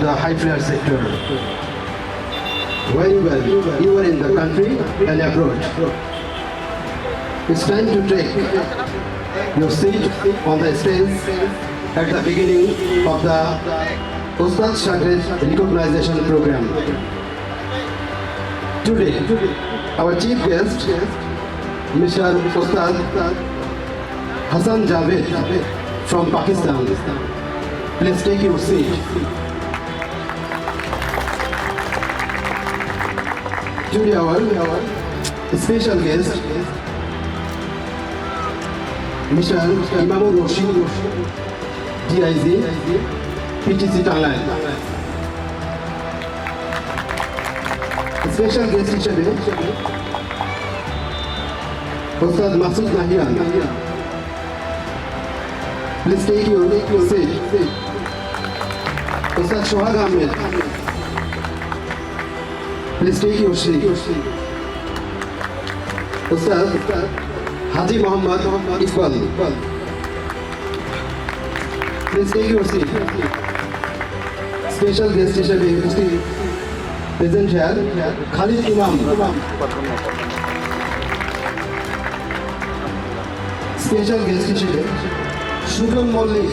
the high flyer sector. Very well, you are in the country and abroad. It's time to take your seat on the stage at the beginning of the Ustad Shagird Recognition Program. Today, our chief guest, Mr. Ustad Hassan Javed from Pakistan. Please take your seat. Today, our special guest, Mr. Imamur Rashid, DIZ, PTC Tanglai. Special guest হিসেবে Ustad Masood Nahian. Please take your seat. Ustad Shohag Ahmed. Please take your seat. Ustad Haji Muhammad Iqbal. Please take your seat. Special guest হিসেবে present here, Khalid Imam. Special guest হিসেবে Shubham Mollik.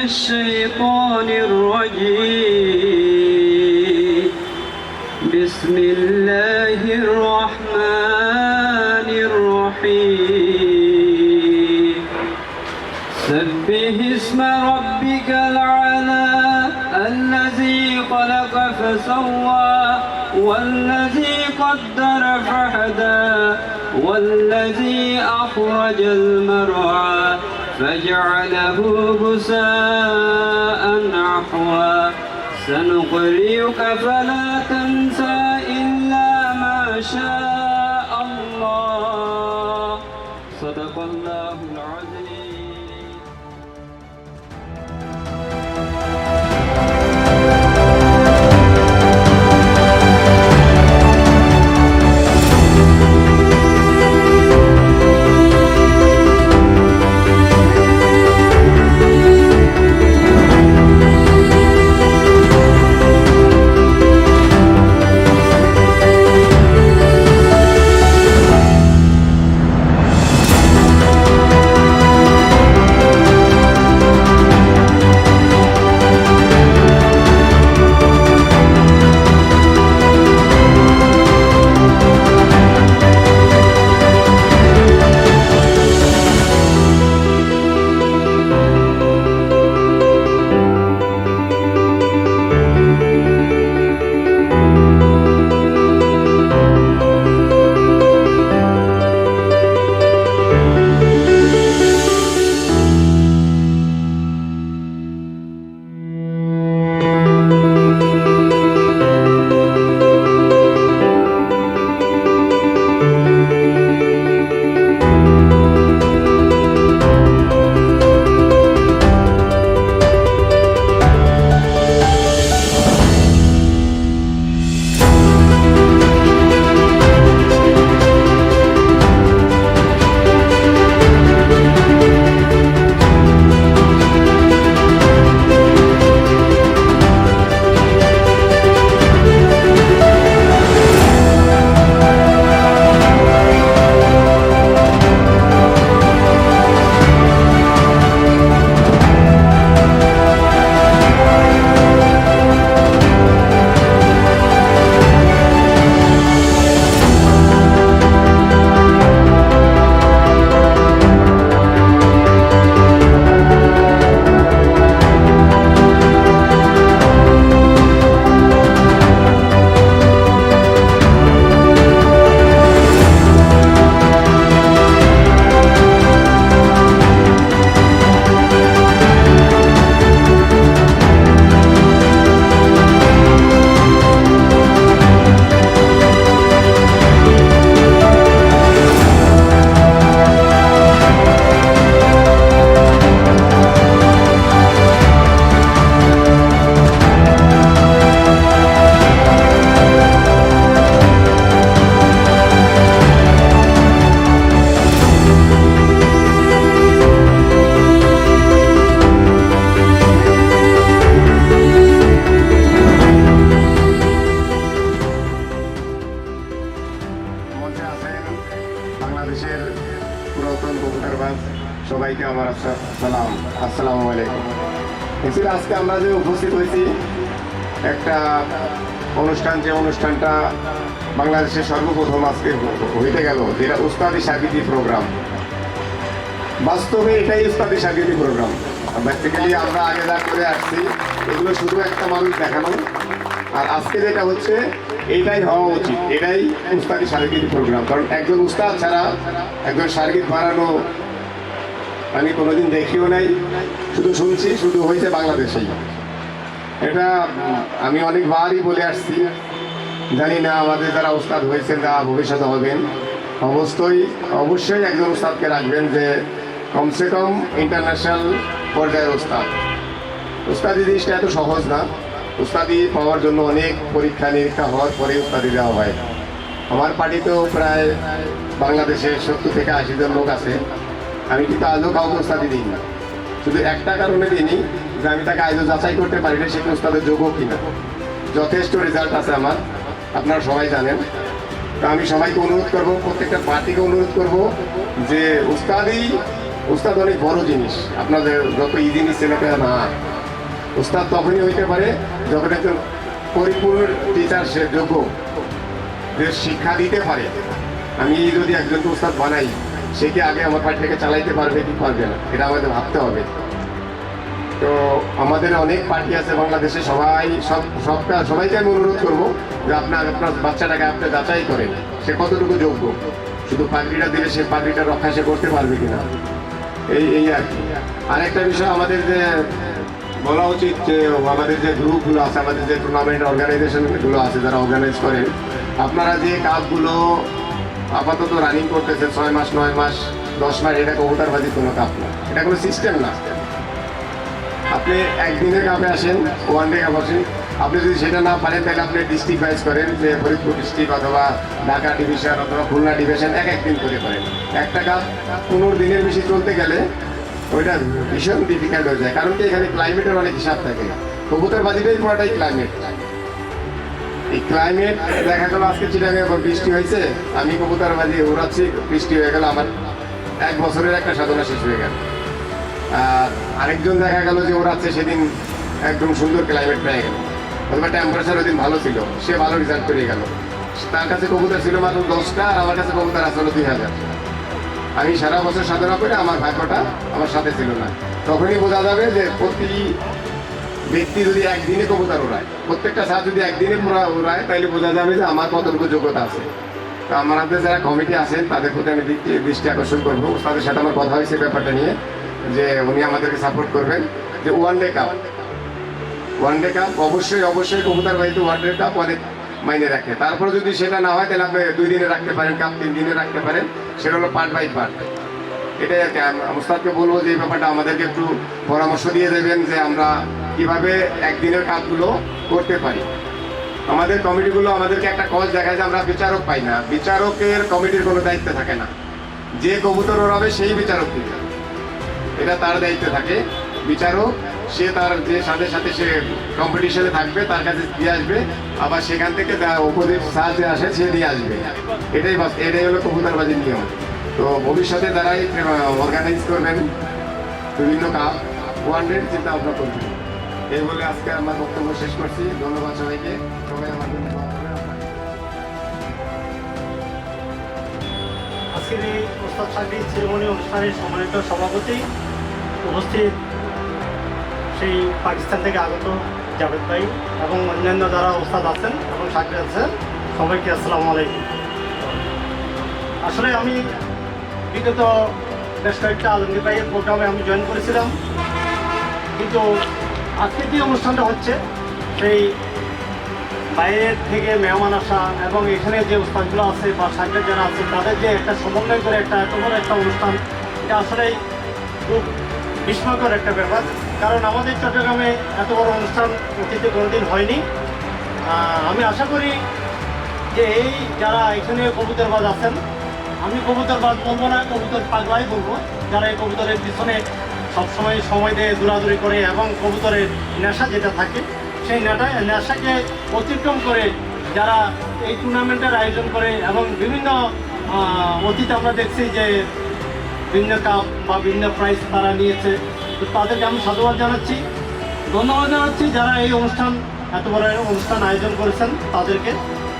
الشيطان الرجيم بسم الله الرحمن الرحيم سبح اسم ربك الأعلى الذي خلق فسوى والذي قدر فهدى والذي أخرج المرعى فجعله غثاء أحوى سنقرئك فلا تنسى إلا ما شاء الله صدق الله العظيم. বাংলাদেশের পুরাতন কবুতরবাজ সবাইকে আমার সালাম, আসসালামু আলাইকুম। এছাড়া আজকে আমরা যে উপস্থিত হয়েছি একটা অনুষ্ঠান, যে অনুষ্ঠানটা বাংলাদেশের সর্বপ্রথম আজকে হইতে গেল, যেটা উস্তাদি শাগিদি প্রোগ্রাম। বাস্তবে এটাই উস্তাদি শাগিদি প্রোগ্রাম। বেসিক্যালি আমরা আগে যা করে আসছি এগুলো শুধু একটা মানুষ দেখানো, আর আজকে যেটা হচ্ছে এইটাই হওয়া উচিত, এটাই উস্তাদি শাগিদি প্রোগ্রাম। কারণ একজন উস্তাদ ছাড়া একজন শাগিদ বানানো আমি কোনোদিন দেখিও নাই, শুধু শুনছি, শুধু হয়েছে বাংলাদেশেই। এটা আমি অনেকবারই বলে আসছি, জানি না আমাদের যারা উস্তাদ হয়েছেন বা ভবিষ্যতে হবেন, অবশ্যই একজন উস্তাদকে রাখবেন যে কমসে কম ইন্টারন্যাশনাল পর্যায়ের উস্তাদ। উস্তাদি জিনিসটা এত সহজ না। উস্তাদি পাওয়ার জন্য অনেক পরীক্ষা নিরীক্ষা হওয়ার পরে উস্তাদি দেওয়া হয়। আমার পার্টিতেও প্রায় বাংলাদেশে 70 থেকে 80 জন লোক আছে। আমি কিন্তু আজও কাউকে উস্তাদি দিই না, শুধু একটা কারণে দিইনি যে আমি তাকে আজও যাচাই করতে পারি না সে কি উস্তাদের যোগ্য কিনা। যথেষ্ট রেজাল্ট আছে আমার, আপনারা সবাই জানেন। তো আমি সবাইকে অনুরোধ করবো, প্রত্যেকটা পার্টিকে অনুরোধ করবো যে উস্তাদ অনেক বড় জিনিস, আপনাদের যত এই জিনিস ছেলেটা না। উস্তাদ তখনই হইতে পারে যখন একজন পরিপূর্ণ টিচার, সে যোগ্য, যে শিক্ষা দিতে পারে। আমি যদি একজনকে উস্তাদ বানাই, সে কি আগে আমার পার্টিটাকে চালাইতে পারবে কি পারবে না, এটা আমাদের ভাবতে হবে। তো আমাদের অনেক পার্টি আছে বাংলাদেশে, সবাইকে আমি অনুরোধ করবো যে আপনার বাচ্চাটাকে আপনি যাচাই করেন সে কতটুকু যোগ্য। শুধু পাগড়িটা দিলে সে পাগড়িটা রক্ষা সে করতে পারবে কিনা, এই আর কি। আরেকটা বিষয় আমাদের যে বলা উচিত, যে আমাদের যে গ্রুপগুলো আছে, আমাদের যে টুর্নামেন্ট অর্গানাইজেশনগুলো আছে যারা অর্গানাইজ করেন, আপনারা যে কাপগুলো আপাতত রানিং করতেছেন 6 মাস, 9 মাস, 10 মাস, এটা কবুতরবাজির কোনো কাপ না, এটা কোনো সিস্টেম না। আপনি একদিনের কাপে আসেন, ওয়ান ডে কাপ আসেন। আপনি যদি সেটা না পারেন তাহলে আপনি ডিস্ট্রিক্ট ওয়াইজ করেন, যে ফরিদপুর ডিস্ট্রিক্ট অথবা ঢাকা ডিভিশন অথবা খুলনা ডিভিশন, এক দিন করে করেন। একটা কাপ 15 দিনের বেশি চলতে গেলে ওইটা ভীষণ ডিফিকাল্ট হয়ে যায়। কারণ কি এখানে ক্লাইমেটের অনেক হিসাব থাকে। কবুতরবাজিটাই পুরোটাই ক্লাইমেট। এই ক্লাইমেট দেখা গেল আজকে চিটাগাঙে বৃষ্টি হয়েছে, আমি কবুতরবাজি উড়াচ্ছি, বৃষ্টি হয়ে গেল, আমার 1 বছরের একটা সাধনা শেষ হয়ে গেল। আর আরেকজন দেখা গেল যে ওড়াচ্ছে, সেদিন একদম সুন্দর ক্লাইমেট পেয়ে গেল, অথবা টেম্পারেচার ওই দিন ভালো ছিল, সে ভালো রেজাল্ট করে গেল। তার কাছে কবুতর ছিল মাত্র 10টা, আর আমার কাছে কবুতর আসলে 2000। আমি সারা বছর সাধনা করে আমার ভাগ্যটা আমার সাথে ছিল না। তখনই বোঝা যাবে যে প্রতি ব্যক্তি যদি একদিনে কবুতর ওড়ায়, প্রত্যেকটা সাথ যদি একদিনে ওড়ায়, তাহলে বোঝা যাবে যে আমার কতটুকু যোগ্যতা আছে। তো আমাদের যারা কমিটি আছেন তাদের প্রতি আমি দৃষ্টি আকর্ষণ করবো। তাদের সাথে আমার কথা হয়েছে ব্যাপারটা নিয়ে, যে উনি আমাদেরকে সাপোর্ট করবেন। যে ওয়ান ডে কাপ অবশ্যই কবুতরবাজিতে ওয়ান ডে কাপ অনেক মাইনে রাখে। তারপরে যদি সেটা না হয় তাহলে আপনি 2 দিনে রাখতে পারেন কাপ, 3 দিনে রাখতে পারেন, সেটা হলো পার্ট বাই পার্ট। এটাই আর কি। উস্তাদকে বলবো যে এই ব্যাপারটা আমাদেরকে একটু পরামর্শ দিয়ে দেবেন, যে আমরা কিভাবে একদিনের কাপগুলো করতে পারি। আমাদের কমিটিগুলো আমাদেরকে একটা কজ দেখায় যে আমরা বিচারক পাই না। বিচারকের কমিটির কোনো দায়িত্ব থাকে না, যে কবুতর ওড়াবে সেই বিচারক দিবে, এটা তার দায়িত্ব থাকে। বিচারক সে তার যে সাথে সে কম্পিটিশনে থাকবে, তার কাছে দিয়ে আসবে, আবার সেখান থেকে উপদেশ সাহায্যে আসে সে দিয়ে আসবে। এটাই হলো কবুতরবাজির নিয়ম। তো ভবিষ্যতে যারাই অর্গানাইজ করবেন বিভিন্ন কাপ, ওয়ান ডে চিন্তা ভাবনা করবেন। এই বলে আজকে আমার বক্তব্য শেষ করছি। ধন্যবাদ সবাইকে। সবাই আমার জন্য দোয়া করবেন। আজকের এই উস্তাদ শাগিদ সেরেমনি অনুষ্ঠানের সম্মানিত সভাপতি, উপস্থিত সেই পাকিস্তান থেকে আগত জাভেদ ভাই এবং অন্যান্য যারা উস্তাদ আছেন এবং শাগিদ আছেন, সবাইকে আসসালামু আলাইকুম। আসলে আমি বিগত বেশ কয়েকটা আলমগীর ভাইয়ের প্রোগ্রামে আমি জয়েন করেছিলাম, কিন্তু আজকে যে অনুষ্ঠানটা হচ্ছে সেই বাইরের থেকে মেহমান আসা এবং এখানে যে উস্তাদগুলো আছে বা শাগিদ যারা আছে তাদের যে একটা সমন্বয় করে একটা এত বড় একটা অনুষ্ঠান, এটা আসলেই খুব বিস্ময়কর একটা ব্যাপার। কারণ আমাদের চট্টগ্রামে এত বড় অনুষ্ঠান অতীতে কোনোদিন হয়নি। আমি আশা করি যে এই যারা এখানে কবুতরবাজ আছেন, আমি কবুতরবাজ বলবো না, কবুতর পাগলাই বলবো, যারা এই কবুতরের পিছনে সবসময় সময় দিয়ে দৌড়াদৌড়ি করে এবং কবুতরের নেশা যেটা থাকে সেই নেশাকে অতিক্রম করে যারা এই টুর্নামেন্টের আয়োজন করে এবং বিভিন্ন অতীতে আমরা দেখছি যে বিভিন্ন কাপ বা বিভিন্ন প্রাইজ তারা নিয়েছে, তো তাদেরকে আমি সাধুবাদ জানাচ্ছি, ধন্যবাদ জানাচ্ছি যারা এই অনুষ্ঠান এত বড় অনুষ্ঠান আয়োজন করেছেন তাদেরকে,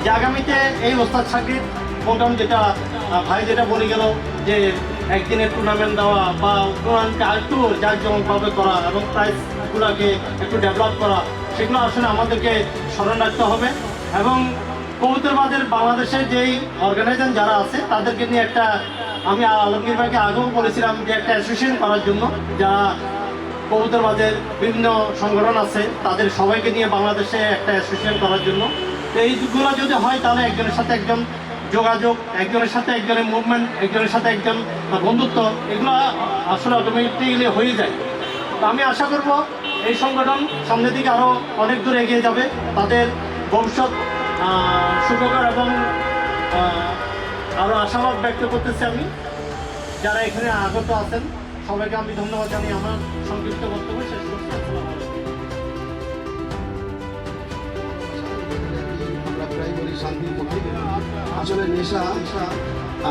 যে আগামীতে এই ওস্তাদ সাকিব প্রোগ্রাম যেটা ভাই যেটা বলে গেল যে একদিনের টুর্নামেন্ট দেওয়া বা টুর্নামেন্টকে আরেকটু জাঁকজমকভাবে করা এবং প্রাইজগুলোকে একটু ডেভেলপ করা, সেগুলো আসলে আমাদেরকে স্মরণ রাখতে হবে। এবং কবুতরবাদের বাংলাদেশের যেই অর্গানাইজেশন যারা আছে তাদেরকে নিয়ে একটা, আমি আলমগীর ভাইকে আগেও বলেছিলাম যে একটা অ্যাসোসিয়েশন করার জন্য, যারা কবুতরবাদের বিভিন্ন সংগঠন আছে তাদের সবাইকে নিয়ে বাংলাদেশে একটা অ্যাসোসিয়েশন করার জন্য। তো এইগুলো যদি হয় তাহলে একজনের সাথে একজন যোগাযোগ, একজনের সাথে একজনের মুভমেন্ট, একজনের সাথে একজন বন্ধুত্ব, এগুলো আসলে অটোমেটিক্যালি হয়ে যায়। তো আমি আশা করব এই সংগঠন সামনের দিকে আরও অনেক দূর এগিয়ে যাবে, তাদের ভবিষ্যৎ সুখকর এবং আরও আশাবাদ ব্যক্ত করতেছি আমি। যারা এখানে আগত আছেন সবাইকে আমি ধন্যবাদ জানিয়ে আমার সংক্ষিপ্ত বক্তব্য শেষ করছি। আসসালামু আলাইকুম। আমরা প্রায় বলি শান্তির পথে, আসলে নেশা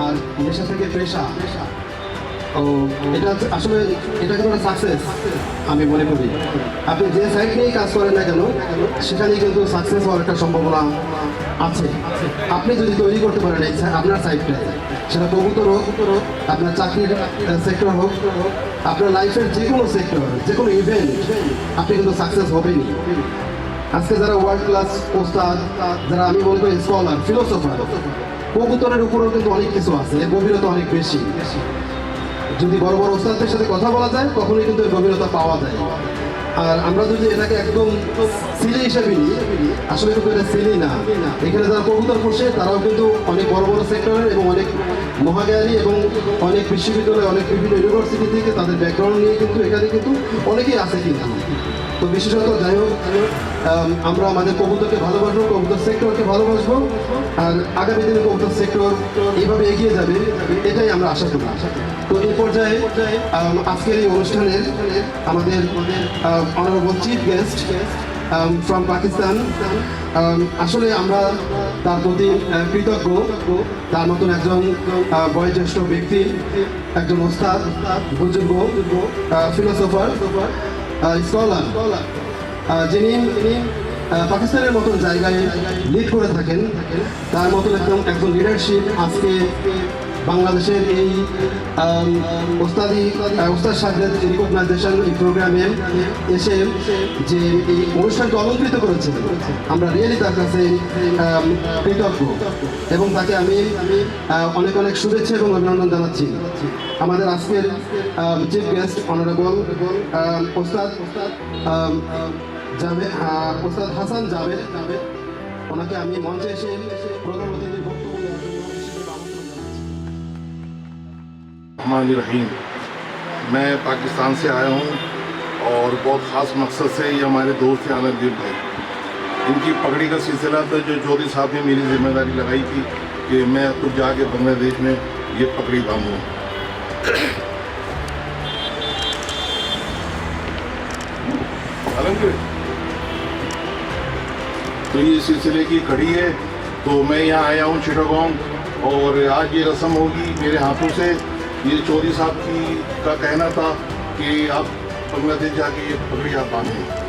আর নেশা থেকে পেশা, ও এটা আসলে এটা কিন্তু একটা সাকসেস আমি মনে করি। আপনি যে সাইড নিয়েই কাজ করেন না কেন সেখানেই কিন্তু সাকসেস হওয়ার একটা সম্ভাবনা আছে। আপনি যদি তৈরি করতে পারেন এই আপনার সাইডটা, সেটা কবুতর হোক, আপনার চাকরির সেক্টর হোক, আপনার লাইফের যে কোনো সেক্টর, যে কোনো ইভেন্ট, আপনি কিন্তু সাকসেস হবেনই। আজকে যারা ওয়ার্ল্ড ক্লাস ওস্তাদ, যারা আমি বলবো স্কলার, ফিলোসফার, কবুতরের উপরেও কিন্তু অনেক কিছু আছে, এর গভীরতা অনেক বেশি। যদি বড় বড় ওস্তাদদের সাথে কথা বলা যায় তখনই কিন্তু এর গভীরতা পাওয়া যায়। আর আমরা যদি এটাকে একদম সিলি হিসেবে নিই, আসলে কিন্তু এটা সিলি না। এখানে যারা কবুতর পোষে তারাও কিন্তু অনেক বড় বড় সেক্টরের এবং অনেক মহাজ্ঞানী এবং অনেক বিশ্ববিদ্যালয়, অনেক বিভিন্ন ইউনিভার্সিটি থেকে তাদের ব্যাকগ্রাউন্ড নিয়ে কিন্তু এখানে কিন্তু অনেকেই আছে কিন্তু। তো বিশেষত যাই হোক, আমরা আমাদের কবুতরকে ভালোবাসবো, কবুতর সেক্টরকে ভালোবাসবো, আর আগামী দিনে কবুতর সেক্টর এইভাবে এগিয়ে যাবে, এটাই আমরা আশা করি। তো এই পর্যায়ে আজকের এই অনুষ্ঠানের আমাদের honourable chief guest from Pakistan, আসলে আমরা তার প্রতি কৃতজ্ঞ। তার মতন একজন বয়োজ্যেষ্ঠ ব্যক্তি, একজন ওস্তাদ, বুজুর্গ, ফিলোসফার, স্কলার, যিনি পাকিস্তানের মতন জায়গায় লিড করে থাকেন, তার মতন একজন লিডারশিপ আজকে বাংলাদেশের এই ওস্তাদ সাকিব রিকগনাইজেশন এই প্রোগ্রামে এসে যে এই অনুষ্ঠানকে অলঙ্কৃত করেছে, আমরা রিয়েলি তার কাছে কৃতজ্ঞ এবং তাকে আমি অনেক অনেক শুভেচ্ছা এবং অভিনন্দন জানাচ্ছি। আমাদের আজকের চিফ গেস্ট অনারেবল ওস্তাদ হাসান জাভেদ, ওনাকে আমি মঞ্চে এসে প্রধান অতিথির বক্তব্য দেওয়ার জন্য বিশেষভাবে আমন্ত্রণ জানাচ্ছি। रहीम, मैं पाकिस्तान से आया हूँ और बहुत ख़ास मकसद से ये हमारे दोस्त हैं आलमगीर भाई, इनकी पगड़ी का सिलसिला था। जो चौधरी साहब ने मेरी जिम्मेदारी लगाई थी कि मैं खुद जाके बांग्लादेश में ये पगड़ी बांधूँ। आलमगीर तो ये सिलसिले की कड़ी है। तो मैं यहाँ आया हूँ चिटागोंग, और आज ये रस्म होगी मेरे हाथों से। ये चौधरी साहब का कहना था कि आप बांग्लादेश जाके ये पगड़ी आप बांधें।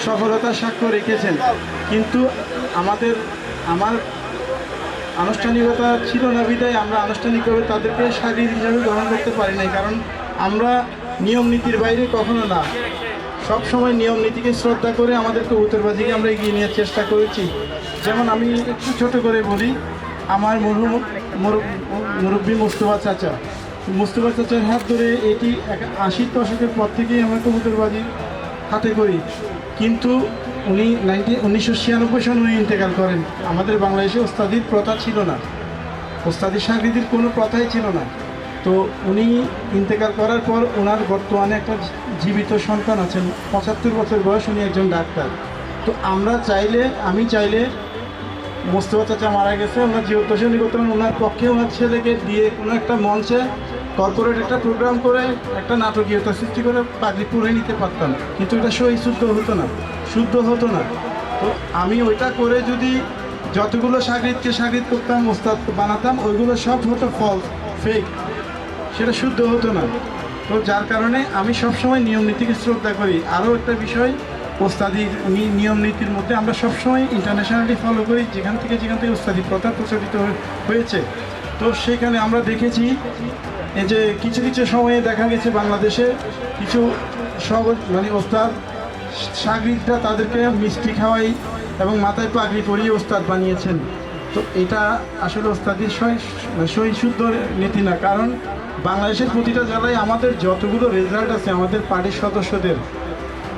সফলতার সাক্ষ্য রেখেছেন, কিন্তু আমার আনুষ্ঠানিকতা ছিল না বিধায় আমরা আনুষ্ঠানিকভাবে তাদেরকে শারীরিক হিসাবে গ্রহণ করতে পারি নাই। কারণ আমরা নিয়ম নীতির বাইরে কখনো না, সব সময় নিয়ম নীতিকে শ্রদ্ধা করে আমাদের কবুতরবাজিকে আমরা এগিয়ে নেওয়ার চেষ্টা করেছি। যেমন আমি একটু ছোট করে বলি, আমার মুরব্বী মুস্তফা চাচার হাত ধরে এটি 80 দশকের পর থেকেই আমরা কবুতরবাজি হাতে করি, কিন্তু উনি 1996 সালে উনি ইন্তেকাল করেন। আমাদের বাংলাদেশে ওস্তাদির প্রথা ছিল না, ওস্তাদির সাকৃতির কোনো প্রথাই ছিল না। তো উনি ইন্তেকাল করার পর ওনার বর্তমানে একটা জীবিত সন্তান আছেন, 75 বছর বয়স, উনি একজন ডাক্তার। তো আমি চাইলে মোস্তফা চাচা মারা গেছে, ওনার জীবদ্দশায় উনি করতে পারেন, ওনার পক্ষে ওনার ছেলেকে দিয়ে কোনো একটা মঞ্চে কর্পোরেট একটা প্রোগ্রাম করে একটা নাটকীয়তা সৃষ্টি করে পাগড়ি পরে নিতে পারতাম, কিন্তু এটা শুদ্ধ হতো না। তো আমি ওইটা করে যদি যতগুলো সাগরিদ করতাম, ওস্তাদ বানাতাম, ওইগুলো সব হতো ফলস, ফেক, সেটা শুদ্ধ হতো না। তো যার কারণে আমি সবসময় নিয়ম নীতিকে শ্রদ্ধা করি। আরও একটা বিষয়, ওস্তাদির নিয়ম নীতির মধ্যে আমরা সবসময় ইন্টারন্যাশনালি ফলো করি, যেখান থেকে ওস্তাদি প্রথা প্রচলিত হয়েছে। তো সেখানে আমরা দেখেছি এই যে কিছু সময়ে দেখা গেছে বাংলাদেশে কিছু ওস্তাদ সাগরিদরা তাদেরকে মিষ্টি খাওয়াই এবং মাথায় পাগড়ি পরিয়ে ওস্তাদ বানিয়েছেন। তো এটা আসলে ওস্তাদির শুদ্ধ নীতি না। কারণ বাংলাদেশের প্রতিটা জেলায় আমাদের যতগুলো রেজাল্ট আছে আমাদের পার্টির সদস্যদের,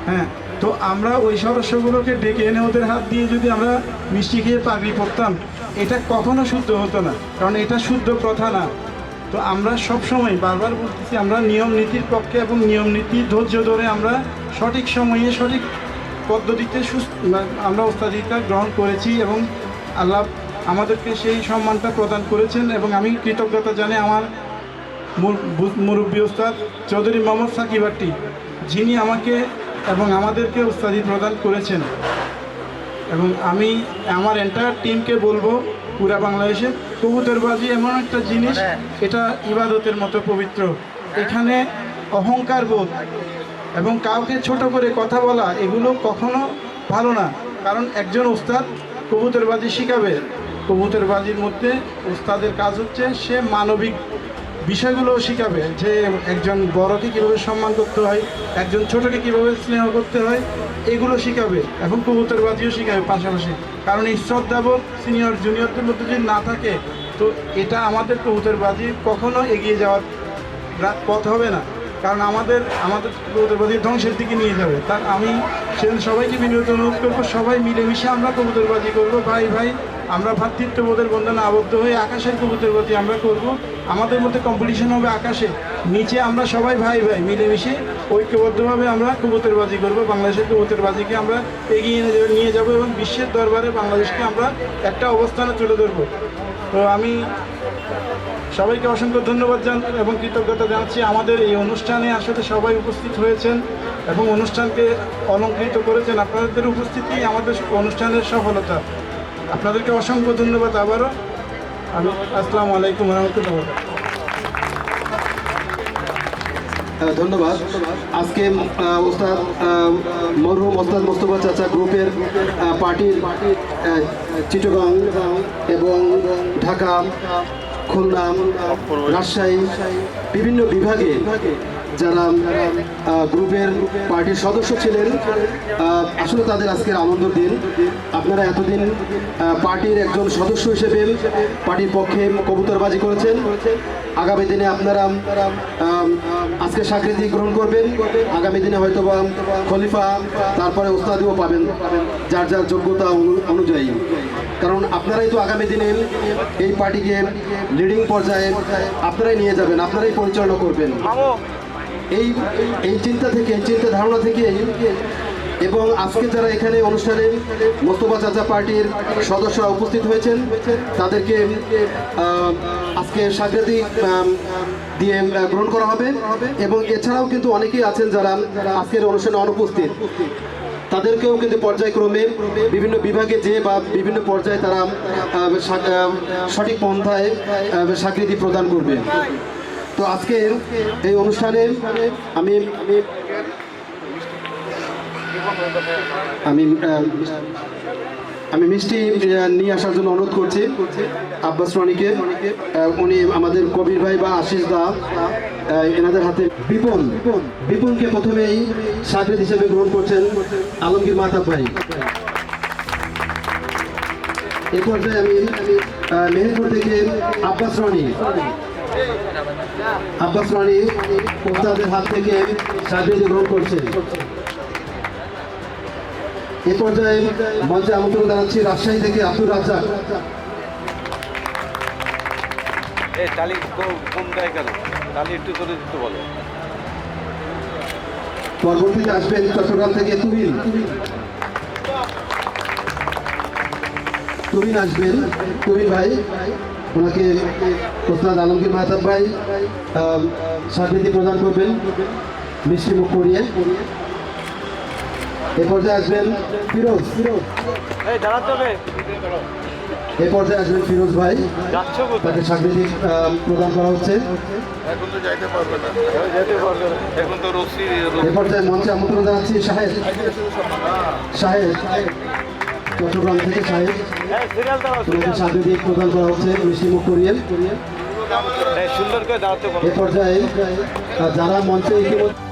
হ্যাঁ, তো আমরা ওই সদস্যগুলোকে ডেকে এনে ওদের হাত দিয়ে যদি আমরা মিষ্টি খেয়ে পাগড়ি পরতাম, এটা কখনো শুদ্ধ হতো না, কারণ এটা শুদ্ধ প্রথা না। তো আমরা সবসময় বারবার বলতেছি, আমরা নিয়ম নীতির পক্ষে এবং নিয়ম নীতি ধৈর্য ধরে আমরা সঠিক সময়ে সঠিক পদ্ধতিতে আমরা ওস্তাদিতা গ্রহণ করেছি এবং আল্লাহ আমাদেরকে সেই সম্মানটা প্রদান করেছেন। এবং আমি কৃতজ্ঞতা জানাই আমার মুরব্বী ওস্তাদ চৌধুরী মোহাম্মদ সাকিব আট্টি, যিনি আমাকে এবং আমাদেরকে ওস্তাদি প্রদান করেছেন। এবং আমি আমার এন্টায়ার টিমকে বলবো, পুরা বাংলাদেশে কবুতরবাজি এমন একটা জিনিস, এটা ইবাদতের মতো পবিত্র। এখানে অহংকার বোধ এবং কাউকে ছোট করে কথা বলা, এগুলো কখনো ভালো না। কারণ একজন ওস্তাদ কবুতরবাজি শিখাবে, কবুতরবাজির মধ্যে ওস্তাদের কাজ হচ্ছে সে মানবিক বিষয়গুলোও শিখাবে, যে একজন বড়কে কীভাবে সম্মান করতে হয়, একজন ছোটকে কীভাবে স্নেহ করতে হয়, এগুলো শিখাবে এবং কবুতরবাজিও শিখাবে পাশাপাশি। কারণ এই শ্রদ্ধাবোধ সিনিয়র জুনিয়রদের মধ্যে যদি না থাকে, তো এটা আমাদের কবুতরবাজি কখনো এগিয়ে যাওয়ার পথ হবে না, কারণ আমাদের কবুতরবাজি ধ্বংসের দিকে নিয়ে যাবে। তার আমি সেদিন সবাইকে বিনীত অনুরোধ করবো, সবাই মিলেমিশে আমরা কবুতরবাজি করবো। ভাই আমরা ভ্রাতৃত্ববোধের বন্ধনে আবদ্ধ হয়ে আকাশের কবুতরবাজি আমরা করব। আমাদের মধ্যে কম্পিটিশন হবে আকাশে, নিচে আমরা সবাই ভাই মিলেমিশে ঐক্যবদ্ধভাবে আমরা কবুতরবাজি করব। বাংলাদেশের কবুতরবাজিকে আমরা এগিয়ে নিয়ে যাব এবং বিশ্বের দরবারে বাংলাদেশকে আমরা একটা অবস্থানে তুলে ধরব। তো আমি সবাইকে অসংখ্য ধন্যবাদ এবং কৃতজ্ঞতা জানাচ্ছি। আমাদের এই অনুষ্ঠানে আসলে সবাই উপস্থিত হয়েছেন এবং অনুষ্ঠানকে অলঙ্কৃত করেছেন। আপনাদের উপস্থিতি আমাদের অনুষ্ঠানের সফলতা। আপনাদেরকে অসংখ্য ধন্যবাদ আবারও। আসসালামু আলাইকুম রহমতুল্লাহ। ধন্যবাদ। আজকে ওস্তাদ মরহুম ওস্তাদ মোস্তফা চাচা গ্রুপের পার্টির চিটাগাং এবং ঢাকা, খুলনা, রাজশাহী বিভিন্ন বিভাগে যারা গ্রুপের পার্টির সদস্য ছিলেন, আসলে তাদের আজকের আনন্দের দিন। আপনারা এতদিন পার্টির একজন সদস্য হিসেবে পার্টির পক্ষে কবুতরবাজি করেছেন। আগামী দিনে আপনারা আজকে স্বীকৃতি গ্রহণ করবেন, আগামী দিনে হয়তো বা খলিফা, তারপরে ওস্তাদিও পাবেন যার যার যোগ্যতা অনুযায়ী। কারণ আপনারাই তো আগামী দিনে এই পার্টিকে লিডিং পর্যায়ে আপনারাই নিয়ে যাবেন, আপনারাই পরিচালনা করবেন। এই চিন্তা ধারণা থেকে এবং আজকে যারা এখানে অনুষ্ঠানে মোস্তফা চাচা পার্টির সদস্যরা উপস্থিত হয়েছেন, তাদেরকে আজকে স্বীকৃতি দিয়ে গ্রহণ করা হবে। এবং এছাড়াও কিন্তু অনেকেই আছেন যারা আজকের অনুষ্ঠানে অনুপস্থিত, তাদেরকেও কিন্তু পর্যায়ক্রমে বিভিন্ন বিভাগে বা বিভিন্ন পর্যায়ে তারা সঠিক পন্থায় স্বীকৃতি প্রদান করবে। তো আজকের এই অনুষ্ঠানে আমি আমি আমি মিষ্টি নিয়ে আসার জন্য অনুরোধ করছি আব্বাস রনিকে। উনি আমাদের কবির ভাই বা আশিস দা এনাদের হাতে বিপুলকে প্রথমেই সাগরেদ হিসেবে গ্রহণ করছেন আলমগীর মাহতাব ভাই। এই পর্যায়ে আমি মেহেরপুর থেকে আব্বাস রনি ওস্তাদের হাত থেকে সাগরেদ গ্রহণ করছেন। এ পর্যায়ে মঞ্চে আমন্ত্রণ জানাচ্ছি রাজশাহী থেকে আব্দুর রাজ্জাক। পরবর্তীতে আসবেন চট্টগ্রাম থেকে তুহিন আসবেন, তুহিন ভাই। ওনাকে ওস্তাদ আলমগীর মাহতাব ভাই স্বীকৃতি প্রদান করবেন মিষ্টি মুখ করিয়ে। এ পর্যায়ে আসবেন ফিরোজ ভাই, তাকে স্বীকৃতি প্রদান করা হচ্ছে। এখন তো যাইতে পারবে না, এখন তো রশি এ পর্যায়ে মঞ্চে আমন্ত্রণ জানাচ্ছি শাহেদ চট্টগ্রাম থেকে স্বীকৃতি প্রদান করা হচ্ছে মিষ্টি মুখ করিয়ে। এ পর্যায়ে যারা মঞ্চে ইতিমধ্যে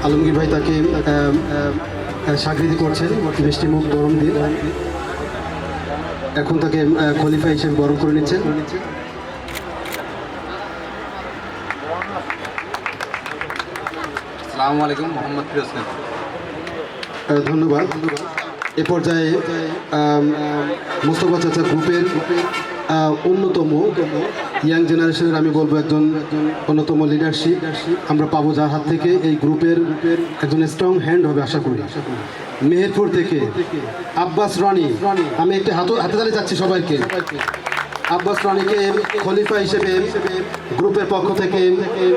আলমগীর ভাই তাকে স্বীকৃতি করছেন মিষ্টি মুখ বরণ দিয়ে। এখন তাকে খলিফা হিসেবে বরণ করে নিচ্ছেন। আসসালামু আলাইকুম, মোহাম্মদ ফিরোজ খান। ধন্যবাদ। এ পর্যায়ে মোস্তফা চাচা গ্রুপের অন্যতম ইয়াং জেনারেশনের আমি বলবো একজন অন্যতম লিডারশিপ আমরা পাবো, যার হাত থেকে এই গ্রুপের একজন স্ট্রং হ্যান্ড হবে আশা করি। মেহেরপুর থেকে আব্বাস রানী, আমি একটু হাতে তালি চাচ্ছি সবাইকে। আব্বাস রানীকে খলিফা হিসেবে গ্রুপের পক্ষ থেকে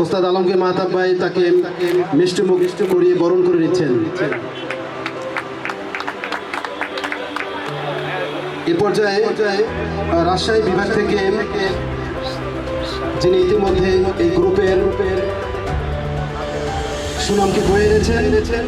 ওস্তাদ আলমগীর মাহতাব ভাই তাকে মিষ্টিমুখ করিয়ে বরণ করে নিচ্ছেন। এ পর্যায়ে রাজশাহী বিভাগ থেকে যিনি ইতিমধ্যে এই গ্রুপের সুনামকে বয়ে এনেছেন